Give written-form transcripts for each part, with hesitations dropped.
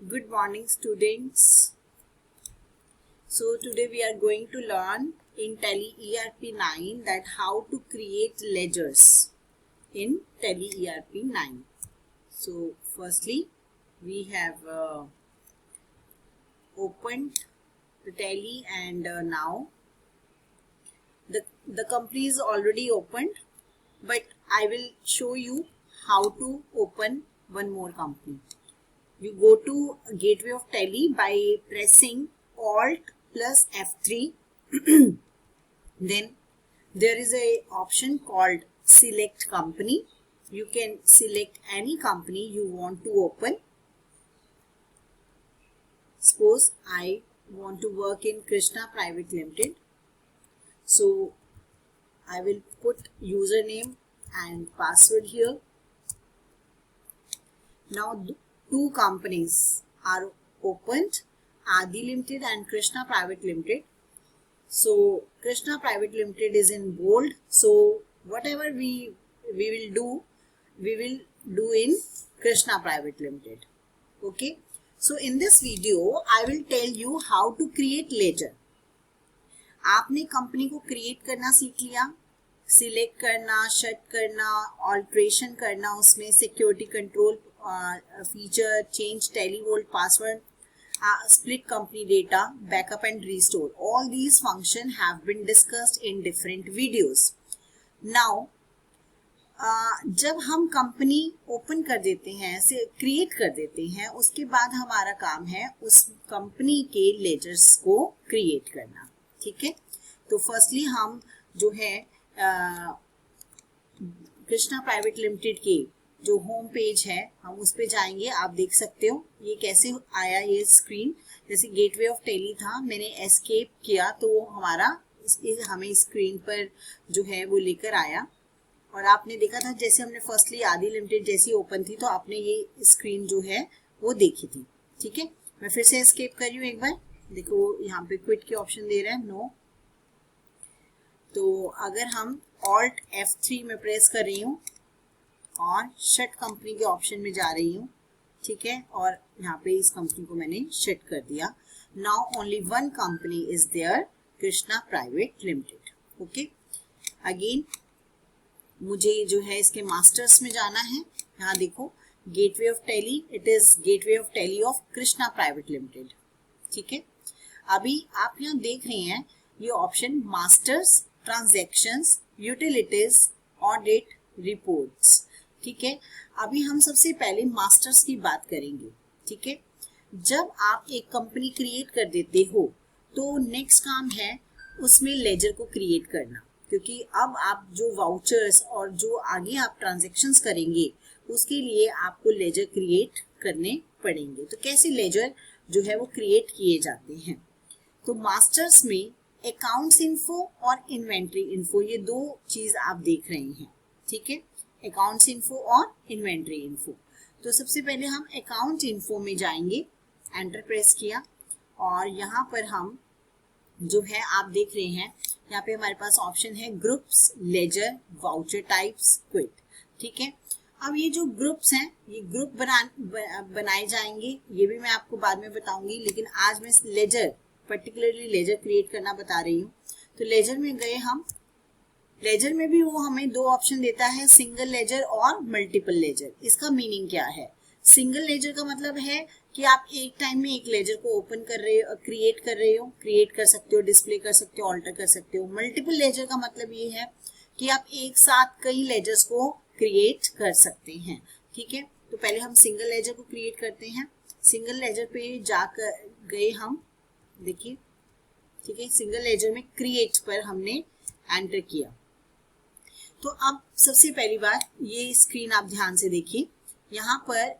Good morning, students. So today we are going to learn in Tally ERP 9 that how to create ledgers in Tally ERP 9. So firstly, we have opened the Tally and now the company is already opened, but I will show you how to open one more company. You go to Gateway of Tally by pressing Alt plus F3. Then there is a option called Select Company. You can select any company you want to open. Suppose I want to work in Krishna Private Limited. So I will put username and password here. Now two companies are opened, Adi Limited and Krishna Private Limited. So Krishna Private Limited is in bold. So whatever we will do in Krishna Private Limited. Okay. So in this video, I will tell you how to create ledger. आपने company को create करना सीख लिया, select करना, shut करना, alteration करना, उसमें security control feature, change टेलीवोल्ट password, split company data, backup and restore. All these functions have been discussed in different videos. Now, जब हम कंपनी ओपन कर देते हैं, ऐसे क्रिएट कर देते हैं, उसके बाद हमारा काम है उस कंपनी के लेजर्स को क्रिएट करना. ठीक है. तो फर्स्टली हम जो है कृष्णा प्राइवेट लिमिटेड के जो होम पेज है हम उस पे जाएंगे. आप देख सकते हो ये कैसे आया ये स्क्रीन. जैसे गेटवे ऑफ टेली था, मैंने एस्केप किया तो हमारा हमें स्क्रीन पर जो है वो लेकर आया. और आपने देखा था जैसे हमने फर्स्टली आदि लिमिटेड जैसी ओपन थी तो आपने ये स्क्रीन जो है वो देखी थी. ठीक है. मैं फिर से एस्केप कर रही हूँ एक बार. देखो यहाँ पे क्विट के ऑप्शन दे रहा है, नो. तो अगर हम ऑल्ट F3 में प्रेस कर रही हूँ और शट कंपनी के ऑप्शन में जा रही हूँ. ठीक है. और यहाँ पे इस कंपनी को मैंने शट कर दिया. Now only one company is there, Krishna private limited. Okay. Again मुझे जो है इसके मास्टर्स में जाना है. यहाँ देखो gateway of Tally, it is gateway of Tally of Krishna private limited. ठीक है. अभी आप यहाँ देख रहे हैं ये option masters, transactions, utilities, audit, reports. ठीक है. अभी हम सबसे पहले मास्टर्स की बात करेंगे. ठीक है. जब आप एक कंपनी क्रिएट कर देते हो तो नेक्स्ट काम है उसमें लेजर को क्रिएट करना, क्योंकि अब आप जो वाउचर्स और जो आगे आप ट्रांजैक्शंस करेंगे उसके लिए आपको लेजर क्रिएट करने पड़ेंगे. तो कैसे लेजर जो है वो क्रिएट किए जाते हैं. तो मास्टर्स में अकाउंट्स इन्फो और इन्वेंट्री इन्फो, ये दो चीज आप देख रहे हैं. ठीक है. अकाउंट्स इन्फो और इन्वेंट्री इन्फो. तो सबसे पहले हम अकाउंट इन्फो में जाएंगे. एंटर प्रेस किया और यहाँ पर हम जो है आप देख रहे हैं यहाँ पे हमारे पास ऑप्शन है groups, ledger, voucher types, quit. ठीक है. अब ये जो ग्रुप्स हैं ये ग्रुप बनाए जाएंगे, ये भी मैं आपको बाद में बताऊंगी, लेकिन आज मैं लेजर पर्टिकुलरली लेजर क्रिएट करना बता रही हूँ. तो लेजर में गए हम. लेजर में भी वो हमें दो ऑप्शन देता है, सिंगल लेजर और मल्टीपल लेजर. इसका मीनिंग क्या है? सिंगल लेजर का मतलब है कि आप एक टाइम में एक लेजर को ओपन कर रहे हो, क्रिएट कर रहे हो, क्रिएट कर सकते हो, डिस्प्ले कर सकते हो, ऑल्टर कर सकते हो. मल्टीपल लेजर का मतलब ये है कि आप एक साथ कई लेजर्स को क्रिएट कर सकते हैं. ठीक है. तो पहले हम सिंगल लेजर को क्रिएट करते हैं. सिंगल लेजर पे जाकर गए हम, देखिए. ठीक है. सिंगल लेजर में क्रिएट पर हमने एंटर किया. तो अब सबसे पहली बार ये स्क्रीन आप ध्यान से देखिए. यहाँ पर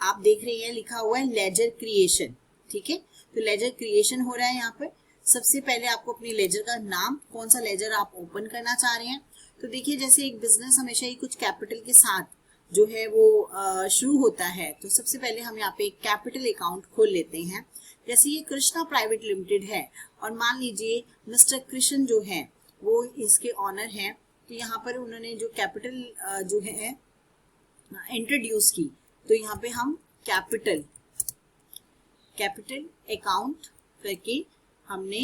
आप देख रहे हैं लिखा हुआ है लेजर क्रिएशन. ठीक है. तो लेजर क्रिएशन हो रहा है यहाँ पर. सबसे पहले आपको अपनी लेजर का नाम, कौन सा लेजर आप ओपन करना चाह रहे हैं. तो देखिए जैसे एक बिजनेस हमेशा ही कुछ कैपिटल के साथ जो है वो शुरू होता है. तो सबसे पहले हम यहाँ पे एक कैपिटल अकाउंट खोल लेते हैं. जैसे ये कृष्णा प्राइवेट लिमिटेड है और मान लीजिए मिस्टर कृष्ण जो है वो इसके ऑनर हैं. तो यहाँ पर उन्होंने जो कैपिटल जो है इंट्रोड्यूस की, तो यहाँ पे हम कैपिटल कैपिटल अकाउंट करके हमने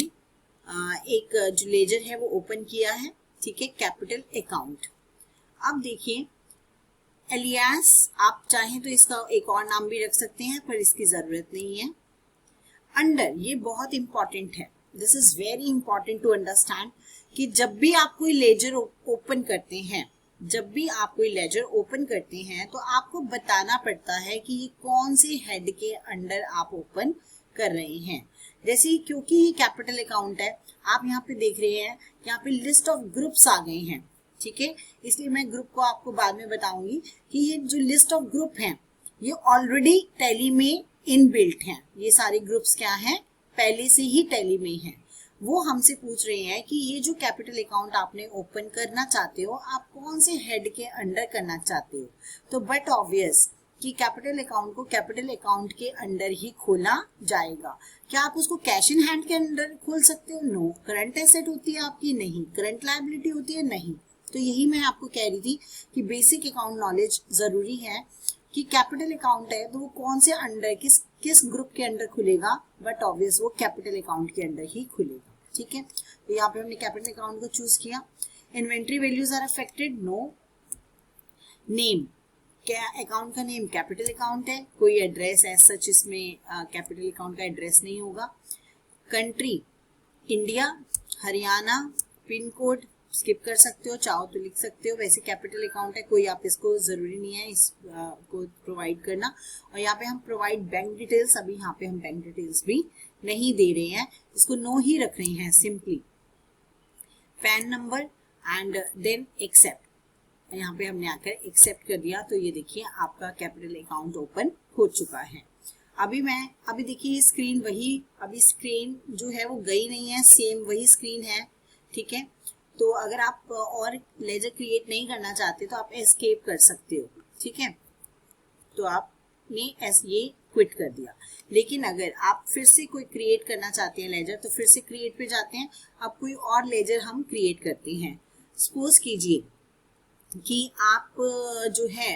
एक जो लेजर है वो ओपन किया है, ठीक है, कैपिटल अकाउंट। अब देखिए एलियास, आप चाहें तो इसका एक और नाम भी रख सकते हैं पर इसकी जरूरत नहीं है। अंडर, ये बहुत इंपॉर्टेंट है, this is very important to understand कि जब भी आप कोई लेजर ओपन करते हैं, जब भी आप कोई लेजर ओपन करते हैं तो आपको बताना पड़ता है कि ये कौन से हेड के अंडर आप ओपन कर रहे हैं। जैसे क्योंकि ये कैपिटल अकाउंट है, आप यहाँ पे देख रहे हैं यहाँ पे लिस्ट ऑफ ग्रुप्स आ गए हैं, ठीक है, इसलिए मैं ग्रुप को आपको बाद में बताऊंगी कि ये जो लिस्ट ऑफ ग्रुप हैं ये ऑलरेडी टैली में इनबिल्ट हैं। ये सारे ग्रुप्स क्या हैं, पहले से ही टैली में हैं। वो हमसे पूछ रहे हैं कि ये जो कैपिटल अकाउंट आपने ओपन करना चाहते हो आप कौन से हेड के अंडर करना चाहते हो। तो बट ऑब्वियस कि कैपिटल अकाउंट को कैपिटल अकाउंट के अंडर ही खोला जाएगा। क्या आप उसको कैश इन हैंड के अंडर खोल सकते हो? नो। करंट एसेट होती है आपकी? नहीं। करंट लायबिलिटी होती है? नहीं। तो यही मैं आपको कह रही थी कि बेसिक अकाउंट नॉलेज जरूरी है कि कैपिटल अकाउंट है तो वो कौन से अंडर किस ग्रुप के अंडर खुलेगा, बट ऑब्वियस वो कैपिटल अकाउंट के अंडर ही खुलेगा, ठीक है। तो यहाँ पे हमने कैपिटल अकाउंट को चूज किया। Inventory values are affected, no. Name, क्या अकाउंट का नेम कैपिटल अकाउंट है, कोई एड्रेस है सच इसमें कैपिटल अकाउंट का एड्रेस नहीं होगा। Country India, Haryana, pin code skip कर सकते हो, चाहो तो लिख सकते हो, वैसे कैपिटल अकाउंट है कोई आप इसको जरूरी नहीं है इसको प्रोवाइड करना। और यहाँ पे हम प्रोवाइड बैंक डिटेल्स, अभी यहाँ पे हम बैंक डिटेल्स भी नहीं दे रहे हैं, इसको नो ही रख रहे हैं simply. PAN number and then accept, यहाँ पे हमने आकर एक्सेप्ट कर दिया। तो ये देखिए आपका कैपिटल अकाउंट ओपन हो चुका है। अभी देखिए स्क्रीन वही, अभी स्क्रीन जो है वो गई नहीं है, सेम वही स्क्रीन है, ठीक है। तो अगर आप और लेजर क्रिएट नहीं करना चाहते तो आप एस्केप कर सकते हो, ठीक है। तो आपने ये क्विट कर दिया। लेकिन अगर आप फिर से कोई क्रिएट करना चाहते हैं लेजर तो फिर से क्रिएट पे जाते हैं। अब कोई और लेजर हम क्रिएट करते हैं। सपोज कीजिए कि आप जो है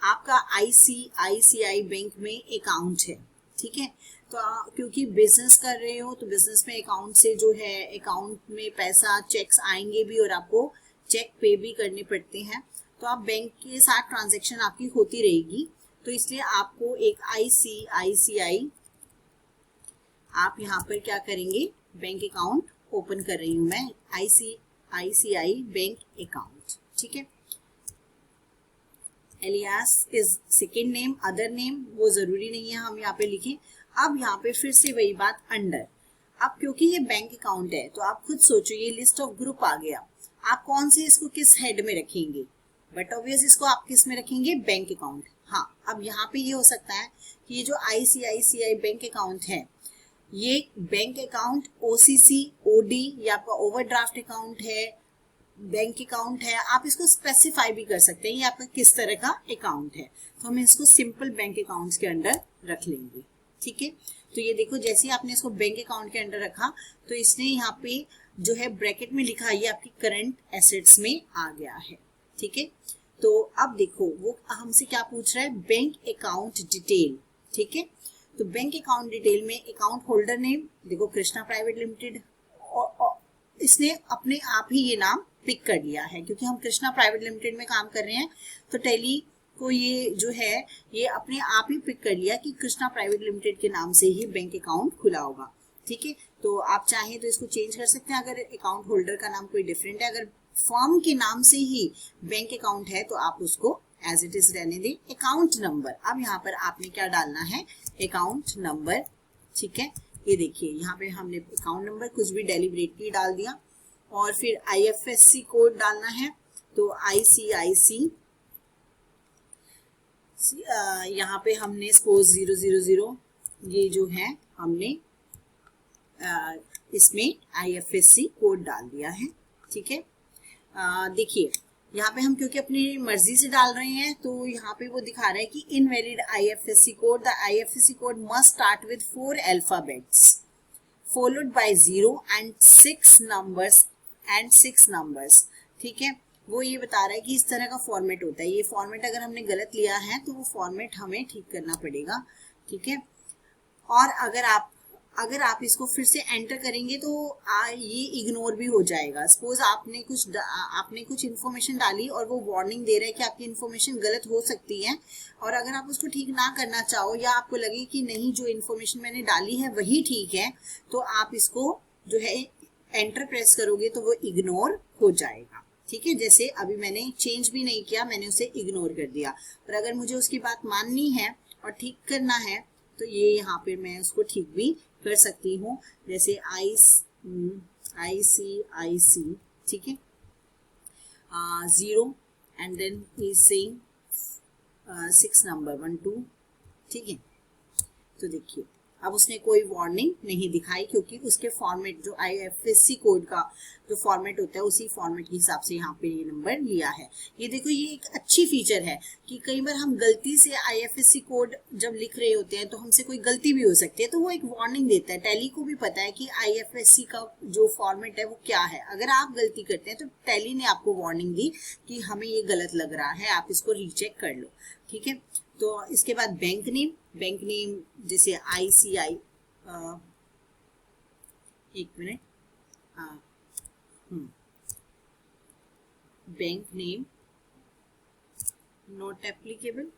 आपका ICICI बैंक में अकाउंट है, ठीक है। तो क्योंकि बिजनेस कर रहे हो तो बिजनेस में अकाउंट से जो है अकाउंट में पैसा चेक्स आएंगे भी और आपको चेक पे भी करने पड़ते हैं। तो आप बैंक के साथ ट्रांजैक्शन आपकी होती रहेगी, तो इसलिए आपको एक ICICI आप यहाँ पर क्या करेंगे, बैंक अकाउंट ओपन कर रही हूँ मैं, ICICI बैंक अकाउंट, ठीक है। Alias is second name, other name वो जरूरी नहीं है हम यहाँ पे लिखें। अब यहाँ पे फिर से वही बात अंडर। अब क्योंकि ये बैंक अकाउंट है तो आप खुद सोचो, ये लिस्ट ऑफ ग्रुप आ गया, आप कौन से इसको किस हेड में रखेंगे, बट ऑब्वियस इसको आप किस में रखेंगे, बैंक अकाउंट। हाँ, अब यहाँ पे ये हो सकता है कि ये जो ICICI बैंक अकाउंट है ये बैंक अकाउंट OCC OD या आपका ओवरड्राफ्ट अकाउंट है, बैंक अकाउंट है, आप इसको स्पेसिफाई भी कर सकते हैं ये आपका किस तरह का अकाउंट है। तो हम इसको सिंपल बैंक अकाउंट्स के अंडर रख लेंगे, ठीक है। तो ये देखो जैसे ही आपने इसको बैंक अकाउंट के अंडर रखा तो इसने यहाँ पे जो है ब्रैकेट में लिखा ये आपकी करंट एसेट्स में आ गया है, ठीक है। तो अब देखो वो हमसे क्या पूछ रहा है, बैंक अकाउंट डिटेल, ठीक है। तो बैंक अकाउंट डिटेल में अकाउंट होल्डर नेम देखो कृष्णा प्राइवेट लिमिटेड, इसने अपने आप ही ये नाम पिक कर लिया है क्योंकि हम कृष्णा प्राइवेट लिमिटेड में काम कर रहे हैं। तो टैली को ये जो है ये अपने आप ही पिक कर लिया कि कृष्णा प्राइवेट लिमिटेड के नाम से ही बैंक अकाउंट खुला होगा, ठीक है। तो आप चाहें तो इसको चेंज कर सकते हैं अगर अकाउंट होल्डर का नाम कोई डिफरेंट है। अगर फर्म के नाम से ही बैंक अकाउंट है तो आप उसको एज इट इज रहने दें। अकाउंट नंबर, अब यहाँ पर आपने क्या डालना है, अकाउंट नंबर, ठीक है। ये देखिए यहाँ पे हमने अकाउंट नंबर कुछ भी डेलिबरेटली डाल दिया और फिर IFSC कोड डालना है। तो ICIC यहाँ पे हमने सपोज 000 ये जो है हमने इसमें IFSC कोड डाल दिया है, ठीक है। देखिए यहाँ पे हम क्योंकि अपनी मर्जी से डाल रहे हैं तो यहाँ पे वो दिखा रहा है कि invalid IFSC code, the IFSC code must start with 4 alphabets followed by 0 and 6 numbers, ठीक है। वो ये बता रहा है कि इस तरह का फॉर्मेट होता है। ये फॉर्मेट अगर हमने गलत लिया है तो वो फॉर्मेट हमें ठीक करना पड़ेगा, ठीक है। और अगर आप इसको फिर से एंटर करेंगे तो ये इग्नोर भी हो जाएगा। सपोज आपने कुछ इन्फॉर्मेशन डाली और वो वार्निंग दे रहा है कि आपकी इन्फॉर्मेशन गलत हो सकती है, और अगर आप उसको ठीक ना करना चाहो या आपको लगे कि नहीं जो इन्फॉर्मेशन मैंने डाली है वही ठीक है, तो आप इसको जो है एंटर प्रेस करोगे तो वो इग्नोर हो जाएगा। ठीक है, जैसे अभी मैंने चेंज भी नहीं किया, मैंने उसे इग्नोर कर दिया। और अगर मुझे उसकी बात माननी है और ठीक करना है तो ये यहाँ पे मैं उसको ठीक भी कर सकती हूँ, जैसे ICIC, ठीक है, 0 and then he is saying 6 number 1 2, ठीक है। तो देखिए अब उसने कोई वार्निंग नहीं दिखाई क्योंकि उसके फॉर्मेट जो IFSC कोड का जो फॉर्मेट होता है उसी फॉर्मेट के हिसाब से यहाँ पे ये नंबर लिया है। ये देखो ये एक अच्छी फीचर है कि कई बार हम गलती से IFSC कोड जब लिख रहे होते हैं तो हमसे कोई गलती भी हो सकती है, तो वो एक वार्निंग देता है। टैली को भी पता है कि IFSC का जो फॉर्मेट है वो क्या है। अगर आप गलती करते हैं तो टैली ने आपको वार्निंग दी कि हमें ये गलत लग रहा है, आप इसको रीचेक कर लो, ठीक है। तो इसके बाद बैंक नेम जैसे ICI, एक मिनट, bank name not applicable,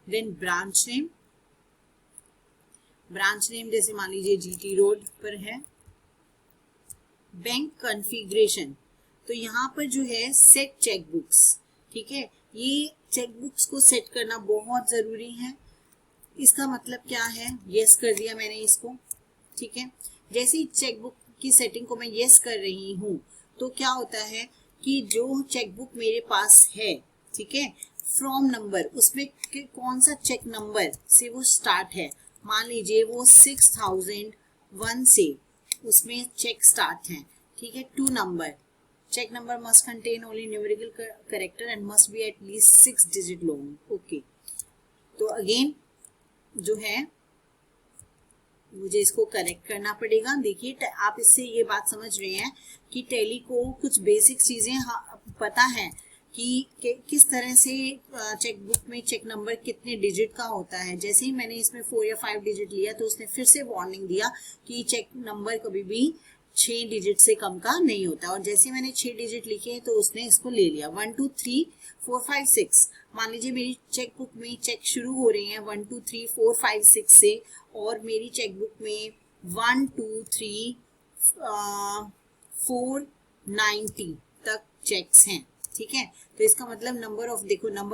then branch name जैसे मान लीजिए GT रोड पर है। बैंक कॉन्फ़िगरेशन, तो यहाँ पर जो है सेट चेकबुक्स, ठीक है, ये चेकबुक्स को सेट करना बहुत जरूरी है। इसका मतलब क्या है, यस कर दिया मैंने इसको, ठीक है। जैसे ही चेकबुक की सेटिंग को मैं यस कर रही हूँ तो क्या होता है कि जो चेकबुक मेरे पास है, ठीक है, फ्रॉम नंबर उसमें कौन सा चेक नंबर से वो स्टार्ट है, मान लीजिए वो 6001 से उसमें चेक स्टार्ट है, ठीक है, 2 number, check number must contain only numerical character and must be at least 6 digit long, okay. तो अगेन जो है मुझे इसको करेक्ट करना पड़ेगा। देखिए आप इससे ये बात समझ रहे हैं कि टैली को कुछ बेसिक चीजें पता है कि किस तरह से चेकबुक में चेक नंबर कितने डिजिट का होता है। जैसे ही मैंने इसमें 4 या 5 डिजिट लिया तो उसने फिर से वार्निंग दिया कि चेक नंबर कभी भी 6 डिजिट से कम का नहीं होता, और जैसे मैंने 6 डिजिट लिखे तो उसने इसको ले लिया। 1 2 3 4 5 6, मान लीजिए मेरी चेकबुक में चेक शुरू हो रहे हैं 1 2 3 4 5 6 से, और मेरी चेकबुक में 1 2 3 4 90 तक चेक्स हैं, ठीक है। तो इसका मतलब नंबर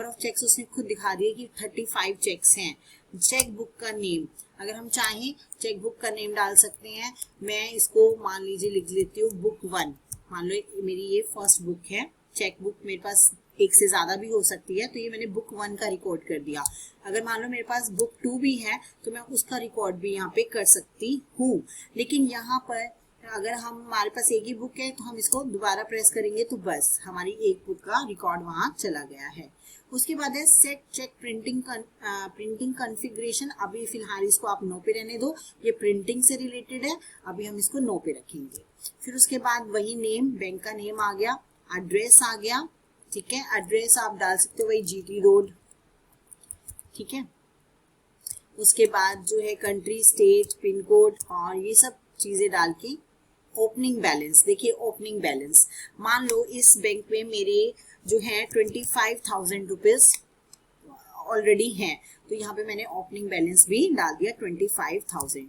ऑफ चेक्स उसने खुद दिखा दिया कि 35 चेक्स हैं। चेकबुक का नेम, अगर हम चाहें चेकबुक का नेम डाल सकते हैं। मैं इसको मान लीजिए लिख लेती हूँ बुक 1, मान लो मेरी ये फर्स्ट बुक है। चेकबुक मेरे पास एक से ज्यादा भी हो सकती है, तो ये मैंने बुक 1 का रिकॉर्ड कर दिया। अगर मान लो मेरे पास बुक 2 भी है तो मैं उसका रिकॉर्ड भी यहाँ पे कर सकती हूँ। लेकिन यहाँ पर अगर हमारे पास एक ही बुक है तो हम इसको दोबारा प्रेस करेंगे तो बस हमारी एक बुक का रिकॉर्ड वहां चला गया है। उसके बाद है सेट चेक प्रिंटिंग कॉन्फ़िगरेशन। अभी फिलहाल इसको आप नो पे रहने दो, ये प्रिंटिंग से रिलेटेड है, अभी हम इसको नो पे रखेंगे। फिर उसके बाद वही नेम, बैंक का नेम आ गया, एड्रेस आ गया, ठीक है। एड्रेस आप डाल सकते हो वही GT रोड, ठीक है। उसके बाद जो है कंट्री, स्टेट, पिन कोड और ये सब चीजें डाल के ओपनिंग बैलेंस, देखिए ओपनिंग बैलेंस, मान लो इस बैंक में मेरे जो है 25,000 रुपीज ऑलरेडी हैं, तो यहाँ पे मैंने ओपनिंग बैलेंस भी डाल दिया 25,000,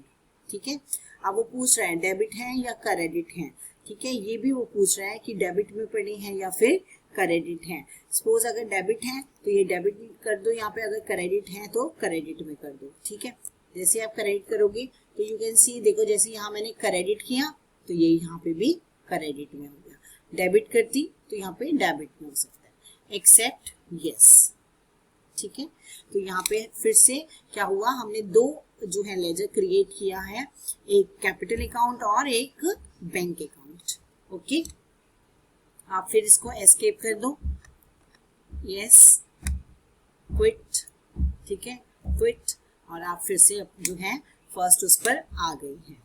ठीक है। अब वो पूछ रहा है डेबिट है या क्रेडिट है, ठीक है, ये भी वो पूछ रहा है कि डेबिट में पड़े हैं या फिर क्रेडिट है। सपोज अगर डेबिट है तो ये डेबिट कर दो यहाँ पे, अगर क्रेडिट है तो क्रेडिट में कर दो, ठीक है। जैसे आप क्रेडिट करोगे तो यू कैन सी, देखो जैसे यहाँ मैंने क्रेडिट किया तो ये यहाँ पे भी क्रेडिट में हो गया। डेबिट करती तो यहाँ पे डेबिट में हो सकता है, एक्सेप्ट यस, ठीक है। तो यहाँ पे फिर से क्या हुआ, हमने 2 जो है लेजर क्रिएट किया है, एक कैपिटल अकाउंट और एक बैंक अकाउंट, ओके। आप फिर इसको एस्केप कर दो, यस, क्विट, ठीक है, क्विट, और आप फिर से जो है फर्स्ट उस पर आ गई हैं।